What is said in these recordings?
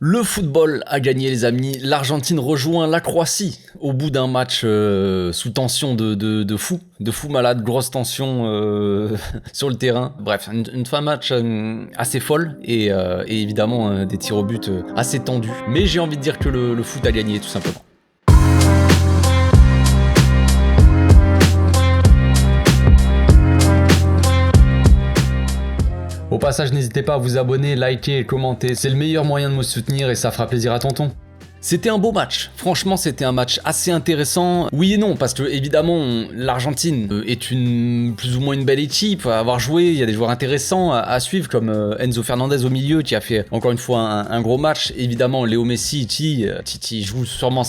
Le football a gagné les amis, l'Argentine rejoint la Croatie au bout d'un match sous tension de fou malade, grosse tension sur le terrain. Bref, une fin de match assez folle et évidemment des tirs au but assez tendus. Mais j'ai envie de dire que le foot a gagné tout simplement. Au passage, n'hésitez pas à vous abonner, liker et commenter, c'est le meilleur moyen de me soutenir et ça fera plaisir à tonton. C'était un beau match, franchement c'était un match assez intéressant, oui et non, parce que évidemment l'Argentine est plus ou moins une belle équipe à avoir joué, il y a des joueurs intéressants à suivre comme Enzo Fernandez au milieu qui a fait encore une fois un gros match, évidemment Léo Messi qui joue sûrement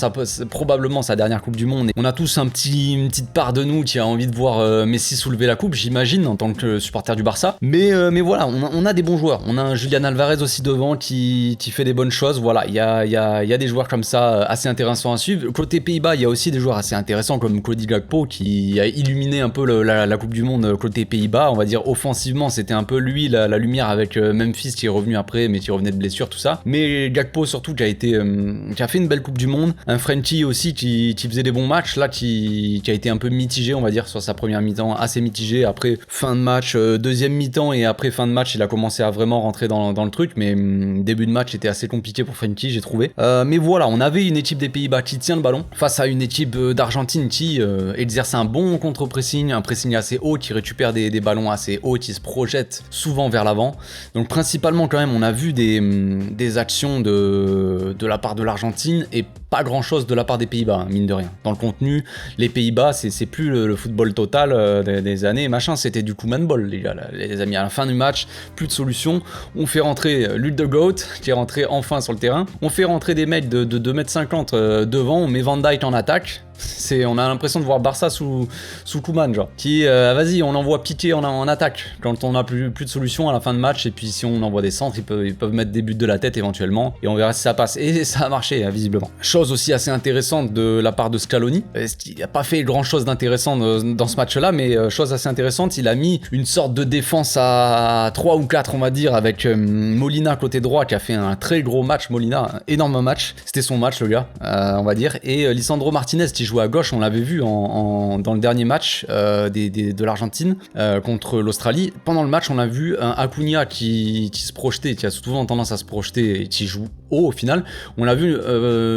probablement sa dernière Coupe du Monde, et on a tous une petite part de nous qui a envie de voir Messi soulever la coupe, j'imagine, en tant que supporter du Barça, mais voilà, on a des bons joueurs, on a un Julian Alvarez aussi devant qui fait des bonnes choses, voilà, il y a des joueurs comme ça assez intéressants à suivre. Côté Pays-Bas, il y a aussi des joueurs assez intéressants comme Cody Gakpo qui a illuminé un peu la Coupe du Monde côté Pays-Bas. On va dire offensivement, c'était un peu lui la lumière avec Memphis qui est revenu après, mais qui revenait de blessure, tout ça. Mais Gakpo surtout qui a fait une belle Coupe du Monde. Un Frenkie aussi qui faisait des bons matchs, là qui a été un peu mitigé, on va dire, sur sa première mi-temps, assez mitigé. Après fin de match, deuxième mi-temps et après fin de match, il a commencé à vraiment rentrer dans le truc, mais début de match était assez compliqué pour Frenkie, j'ai trouvé. Mais voilà, on avait une équipe des Pays-Bas qui tient le ballon face à une équipe d'Argentine qui exerce un bon contre-pressing, un pressing assez haut, qui récupère des ballons assez hauts, qui se projette souvent vers l'avant. Donc principalement quand même on a vu des actions de la part de l'Argentine et pas grand chose de la part des Pays-Bas, hein, mine de rien. Dans le contenu, les Pays-Bas c'est plus le football total des années machin, c'était du Koeman ball les gars, les amis. À la fin du match, plus de solution, on fait rentrer Luc de Goat qui est rentré enfin sur le terrain, on fait rentrer des mecs de 2,50 m devant, on met Van Dijk en attaque. On a l'impression de voir Barça sous Koeman, genre. Qui, vas-y, on envoie Piqué en attaque quand on a plus de solution à la fin de match. Et puis si on envoie des centres, ils peuvent mettre des buts de la tête éventuellement. Et on verra si ça passe. Et ça a marché, visiblement. Chose aussi assez intéressante de la part de Scaloni. Il n'a pas fait grand chose d'intéressant dans ce match-là, mais chose assez intéressante, il a mis une sorte de défense à 3 ou 4, on va dire, avec Molina côté droit qui a fait un très gros match. Molina, un énorme match. C'était son match, le gars, on va dire. Et Lisandro Martinez qui jouait à gauche, on l'avait vu dans le dernier match de l'Argentine contre l'Australie. Pendant le match, on a vu un Acuna qui se projetait, qui a souvent tendance à se projeter et qui joue haut au final. On l'a vu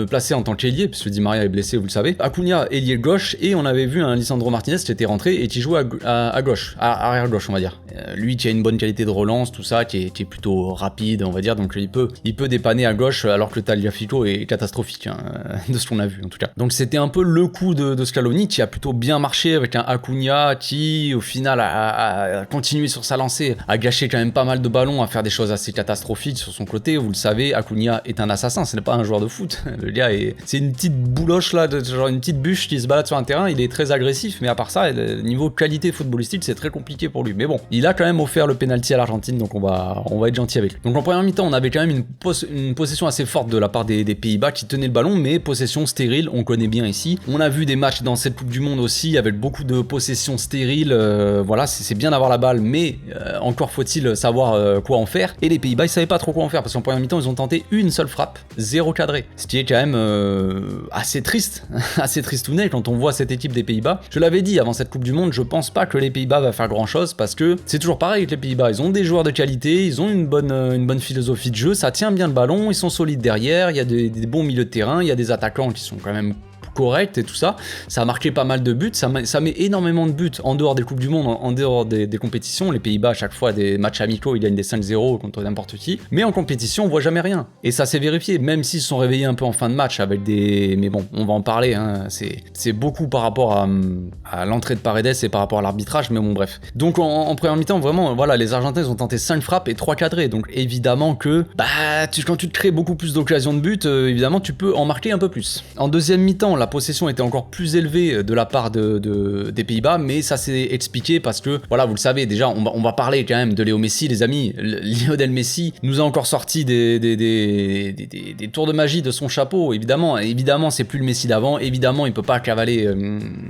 placé en tant qu'ailier, puisque Di Maria est blessé, vous le savez. Acuna, ailier gauche, et on avait vu un Lisandro Martinez qui était rentré et qui jouait à gauche, à arrière gauche, on va dire. Lui qui a une bonne qualité de relance, tout ça, qui est plutôt rapide, on va dire, donc il peut dépanner à gauche, alors que le Tagliafico est catastrophique, hein, de ce qu'on a vu en tout cas. Donc c'était un peu le coup de Scaloni qui a plutôt bien marché avec un Acuna qui au final a continué sur sa lancée, a gâché quand même pas mal de ballons, à faire des choses assez catastrophiques sur son côté. Vous le savez, Acuna est un assassin, ce n'est pas un joueur de foot. Le gars c'est une petite bouloche là, genre une petite bûche qui se balade sur un terrain. Il est très agressif, mais à part ça, niveau qualité footballistique, c'est très compliqué pour lui. Mais bon, il a quand même offert le penalty à l'Argentine, donc on va être gentil avec lui. Donc en première mi-temps, on avait quand même une possession assez forte de la part des Pays-Bas qui tenaient le ballon, mais possession stérile, on connaît bien ici. On a vu des matchs dans cette Coupe du Monde aussi avec beaucoup de possessions stériles, voilà, c'est bien d'avoir la balle, mais encore faut-il savoir quoi en faire. Et les Pays-Bas, ils savaient pas trop quoi en faire parce qu'en première mi-temps, ils ont tenté une seule frappe, 0 cadré, ce qui est quand même assez triste, assez tristounet quand on voit cette équipe des Pays-Bas. Je l'avais dit avant cette Coupe du Monde, je pense pas que les Pays-Bas va faire grand chose parce que c'est toujours pareil avec les Pays-Bas, ils ont des joueurs de qualité, ils ont une bonne philosophie de jeu, ça tient bien le ballon, ils sont solides derrière, il y a des bons milieux de terrain, il y a des attaquants qui sont quand même correct et tout ça, ça a marqué pas mal de buts, ça met énormément de buts en dehors des Coupes du Monde, en dehors des compétitions. Les Pays-Bas, à chaque fois, des matchs amicaux, ils gagnent des 5-0 contre n'importe qui, mais en compétition, on voit jamais rien. Et ça s'est vérifié, même s'ils se sont réveillés un peu en fin de match avec des... Mais bon, on va en parler, hein. C'est beaucoup par rapport à l'entrée de Paredes et par rapport à l'arbitrage, mais bon, bref. Donc en première mi-temps, vraiment, voilà, les Argentins ont tenté 5 frappes et 3 cadrés, donc évidemment que, quand tu te crées beaucoup plus d'occasions de but, évidemment, tu peux en marquer un peu plus. En deuxième mi-temps, la possession était encore plus élevée de la part des Pays-Bas, mais ça s'est expliqué parce que, voilà, vous le savez, déjà, on va parler quand même de Léo Messi, les amis. Lionel Messi nous a encore sorti des tours de magie de son chapeau, évidemment, c'est plus le Messi d'avant, évidemment, il peut pas cavaler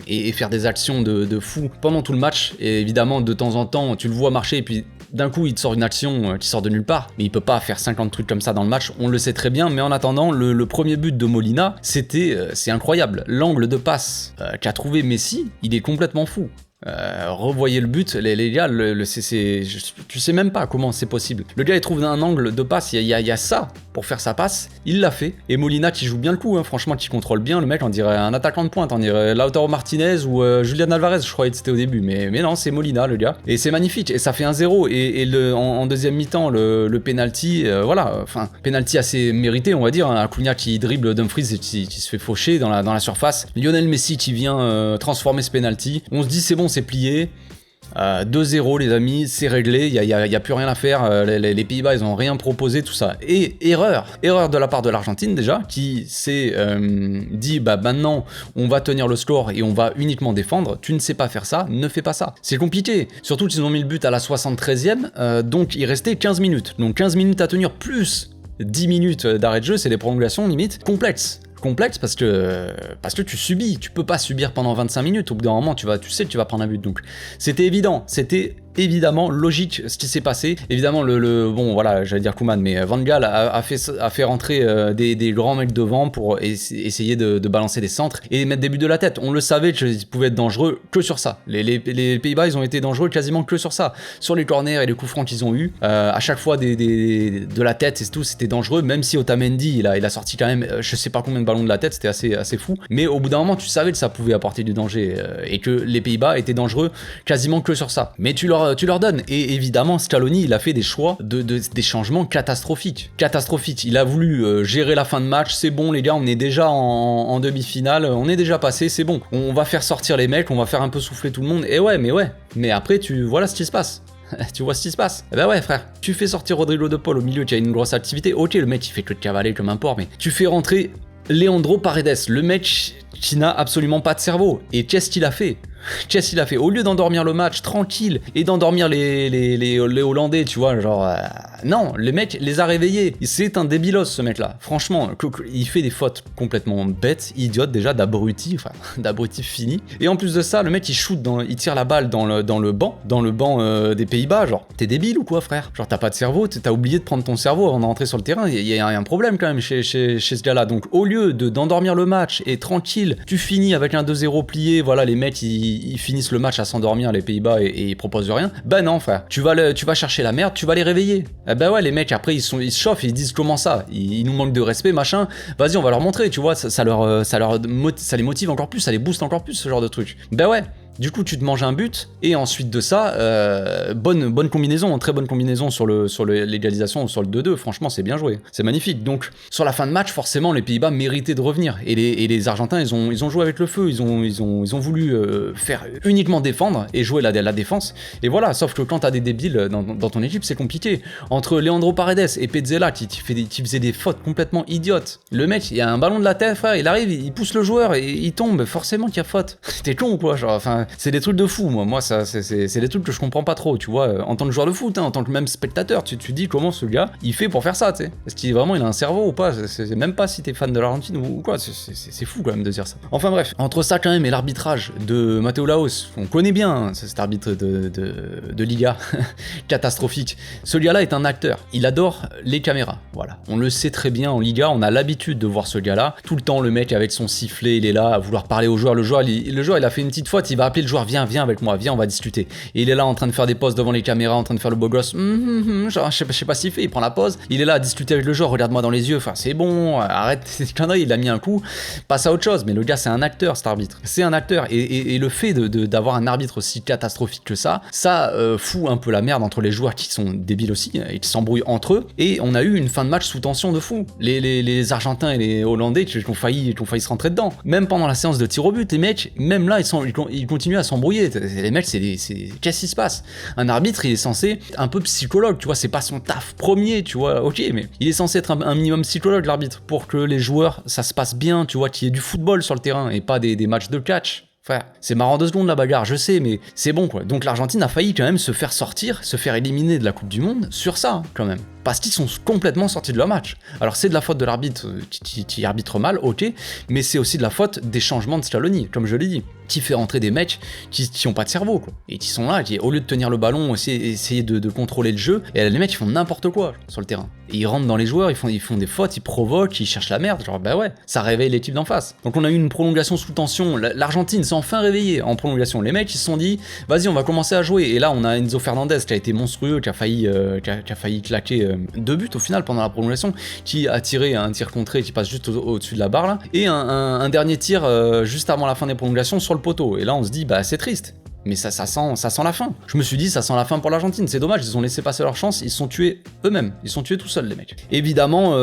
et faire des actions de fou pendant tout le match, et évidemment, de temps en temps, tu le vois marcher, et puis D'un coup, il te sort une action qui sort de nulle part, mais il peut pas faire 50 trucs comme ça dans le match, on le sait très bien, mais en attendant, le premier but de Molina, c'est incroyable. L'angle de passe qu'a trouvé Messi, il est complètement fou. Revoyez le but, les gars, tu sais même pas comment c'est possible. Le gars il trouve un angle de passe, il y a ça pour faire sa passe, il l'a fait. Et Molina qui joue bien le coup, hein, franchement qui contrôle bien, le mec on dirait un attaquant de pointe, on dirait Lautaro Martinez ou Julian Alvarez, je croyais que c'était au début, mais non, c'est Molina le gars. Et c'est magnifique, et ça fait 1-0, et en deuxième mi-temps, le penalty, voilà, enfin, penalty assez mérité, on va dire, hein, Acuna qui dribble Dumfries et qui se fait faucher dans la surface, Lionel Messi qui vient transformer ce penalty, on se dit c'est bon, c'est plié. 2-0 les amis, c'est réglé, il y a plus rien à faire, les Pays-Bas ils ont rien proposé, tout ça. Et erreur de la part de l'Argentine déjà, qui s'est dit bah maintenant on va tenir le score et on va uniquement défendre, tu ne sais pas faire ça, ne fais pas ça. C'est compliqué, surtout qu'ils ont mis le but à la 73e, donc il restait 15 minutes. Donc 15 minutes à tenir plus 10 minutes d'arrêt de jeu, c'est des prolongations limite complexe parce que tu subis, tu peux pas subir pendant 25 minutes, au bout d'un moment tu sais que tu vas prendre un but, donc c'était évident, c'était évidemment logique ce qui s'est passé. Évidemment bon voilà, j'allais dire Koeman, mais Van Gaal a fait rentrer des grands mecs devant pour essayer de balancer des centres et mettre des buts de la tête. On le savait qu'ils pouvaient être dangereux que sur ça. Les Pays-Bas ils ont été dangereux quasiment que sur ça, sur les corners et les coups francs qu'ils ont eu, à chaque fois de la tête et tout, c'était dangereux, même si Otamendi il a sorti quand même je sais pas combien de ballons de la tête, c'était assez fou, mais au bout d'un moment tu savais que ça pouvait apporter du danger et que les Pays-Bas étaient dangereux quasiment que sur ça, mais tu leur donnes. Et évidemment Scaloni il a fait des choix des changements catastrophiques. Il a voulu gérer la fin de match, c'est bon les gars, on est déjà en demi-finale, on est déjà passé, c'est bon, on va faire sortir les mecs, on va faire un peu souffler tout le monde, et mais après voilà ce qui se passe. Tu vois ce qui se passe? Eh ben ouais frère, tu fais sortir Rodrigo de Paul au milieu qui a une grosse activité, ok le mec il fait que de cavaler comme un porc, mais tu fais rentrer Leandro Paredes, le mec qui n'a absolument pas de cerveau. Et qu'est-ce qu'il a fait? Au lieu d'endormir le match tranquille et d'endormir les Hollandais, tu vois, genre... non, le mec les a réveillés. C'est un débilos ce mec-là. Franchement, il fait des fautes complètement bêtes, idiotes déjà, d'abruti fini. Et en plus de ça, le mec il tire la balle dans le banc des Pays-Bas. Genre, t'es débile ou quoi frère? Genre t'as pas de cerveau, t'as oublié de prendre ton cerveau avant d'entrer sur le terrain. Il y a un problème quand même chez ce gars-là. Donc au lieu d'endormir le match et tranquille, tu finis avec un 2-0 plié, voilà, les mecs ils finissent le match à s'endormir, les Pays-Bas, et ils proposent rien. Ben non frère, tu vas chercher la merde, tu vas les réveiller. Eh ben ouais, les mecs après ils se chauffent, ils disent comment ça, ils nous manquent de respect machin, vas-y on va leur montrer, tu vois, ça les motive encore plus, ça les booste encore plus ce genre de truc. Ben ouais. Du coup, tu te manges un but, et ensuite de ça, bonne combinaison, très bonne combinaison sur l'égalisation, sur le 2-2, franchement, c'est bien joué, c'est magnifique. Donc, sur la fin de match, forcément, les Pays-Bas méritaient de revenir, et les Argentins, ils ont joué avec le feu, ils ont voulu faire uniquement défendre, et jouer la défense, et voilà, sauf que quand t'as des débiles dans ton équipe, c'est compliqué. Entre Leandro Paredes et Petzela, qui faisait des fautes complètement idiotes, le mec, il y a un ballon de la tête, frère, il arrive, il pousse le joueur, et il tombe, forcément qu'il y a faute. T'es con ou quoi, genre, enfin... C'est des trucs de fou, moi ça, c'est des trucs que je comprends pas trop, tu vois, en tant que joueur de foot, hein, en tant que même spectateur, tu dis comment ce gars, il fait pour faire ça, tu sais, est-ce qu'il vraiment il a un cerveau ou pas, c'est même pas si t'es fan de l'Argentine ou quoi, c'est fou quand même de dire ça. Enfin bref, entre ça quand même et l'arbitrage de Matteo Laos, on connaît bien hein, cet arbitre de Liga, catastrophique, ce gars-là est un acteur, il adore les caméras, voilà, on le sait très bien en Liga, on a l'habitude de voir ce gars-là, tout le temps le mec avec son sifflet, il est là à vouloir parler au joueur, le joueur il a fait une petite faute, il va appeler le joueur, viens avec moi, viens on va discuter. Et il est là en train de faire des pauses devant les caméras, en train de faire le beau gosse, genre je sais pas s'il fait, il prend la pause, il est là à discuter avec le joueur, regarde-moi dans les yeux, enfin c'est bon, arrête ces conneries, il a mis un coup, passe à autre chose. Mais le gars c'est un acteur, cet arbitre, c'est un acteur, et le fait d'avoir un arbitre aussi catastrophique que ça fout un peu la merde entre les joueurs qui sont débiles aussi, et qui s'embrouillent entre eux, et on a eu une fin de match sous tension de fou. Les Argentins et les Hollandais qui ont failli se rentrer dedans, même pendant la séance de tir au but, les mecs, même là ils continuent à s'embrouiller. Les mecs, qu'est-ce qui se passe? Un arbitre, il est censé être un peu psychologue, tu vois, c'est pas son taf premier, tu vois, ok, mais il est censé être un minimum psychologue, l'arbitre, pour que les joueurs, ça se passe bien, tu vois, qu'il y ait du football sur le terrain et pas des matchs de catch. Frère, c'est marrant 2 secondes la bagarre, je sais, mais c'est bon quoi. Donc l'Argentine a failli quand même se faire éliminer de la Coupe du Monde sur ça, quand même. parce qu'ils sont complètement sortis de leur match. Alors c'est de la faute de l'arbitre qui arbitre mal, ok, mais c'est aussi de la faute des changements de Scaloni, comme je l'ai dit, qui fait rentrer des mecs qui ont pas de cerveau, quoi, et qui sont là, qui au lieu de tenir le ballon, essayer de contrôler le jeu, et les mecs ils font n'importe quoi sur le terrain. Et ils rentrent dans les joueurs, ils font des fautes, ils provoquent, ils cherchent la merde, genre bah ouais, ça réveille l'équipe d'en face. Donc on a eu une prolongation sous tension, l'Argentine s'est enfin réveillée en prolongation, les mecs ils se sont dit, vas-y on va commencer à jouer, et là on a Enzo Fernandez qui a été monstrueux, qui a failli claquer 2 buts au final pendant la prolongation, qui a tiré un tir contré qui passe juste au-dessus de la barre là, et un dernier tir juste avant la fin des prolongations sur le poteau, et là on se dit bah c'est triste. Mais ça sent la fin. Je me suis dit, ça sent la fin pour l'Argentine. C'est dommage, ils ont laissé passer leur chance, ils se sont tués eux-mêmes. Ils se sont tués tout seuls, les mecs. Évidemment,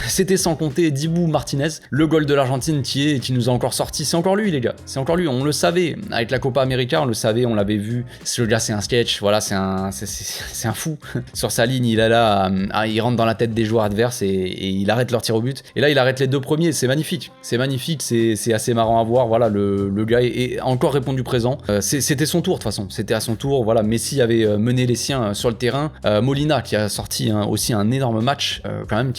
c'était sans compter Dibu Martinez, le goal de l'Argentine qui nous a encore sorti. C'est encore lui, les gars. C'est encore lui. On le savait. Avec la Copa América, on le savait, on l'avait vu. Ce gars, c'est un sketch. Voilà, c'est un fou. Sur sa ligne, il est là, il rentre dans la tête des joueurs adverses et il arrête leur tir au but. Et là, il arrête les 2 premiers. C'est magnifique. C'est magnifique. C'est assez marrant à voir. Voilà, le gars est encore répondu présent. C'était son tour de toute façon, c'était à son tour, voilà, Messi avait mené les siens sur le terrain, Molina qui a sorti aussi un énorme match, quand même,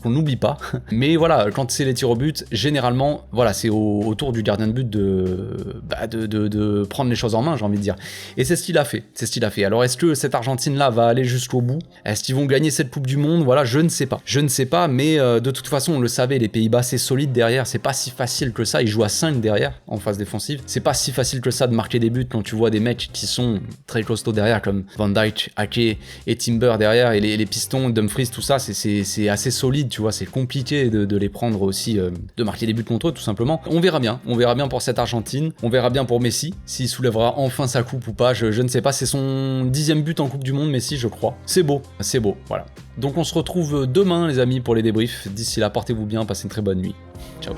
qu'on n'oublie pas, mais voilà, quand c'est les tirs au but, généralement, voilà, c'est au tour du gardien de but de prendre les choses en main, j'ai envie de dire, et c'est ce qu'il a fait, alors est-ce que cette Argentine-là va aller jusqu'au bout, est-ce qu'ils vont gagner cette Coupe du Monde, voilà, je ne sais pas, mais de toute façon, on le savait, les Pays-Bas, c'est solide derrière, c'est pas si facile que ça, ils jouent à 5 derrière, en phase défensive, c'est pas si facile que ça de marquer des buts quand tu vois des mecs qui sont très costauds derrière comme Van Dijk, Ake et Timber derrière et les pistons, Dumfries, tout ça c'est assez solide, tu vois, c'est compliqué de les prendre aussi, de marquer des buts contre eux tout simplement. On verra bien pour cette Argentine, on verra bien pour Messi, s'il soulèvera enfin sa coupe ou pas, je ne sais pas, c'est son 10e but en Coupe du Monde Messi je crois, c'est beau, voilà. Donc on se retrouve demain les amis pour les débriefs, d'ici là portez-vous bien, passez une très bonne nuit, ciao.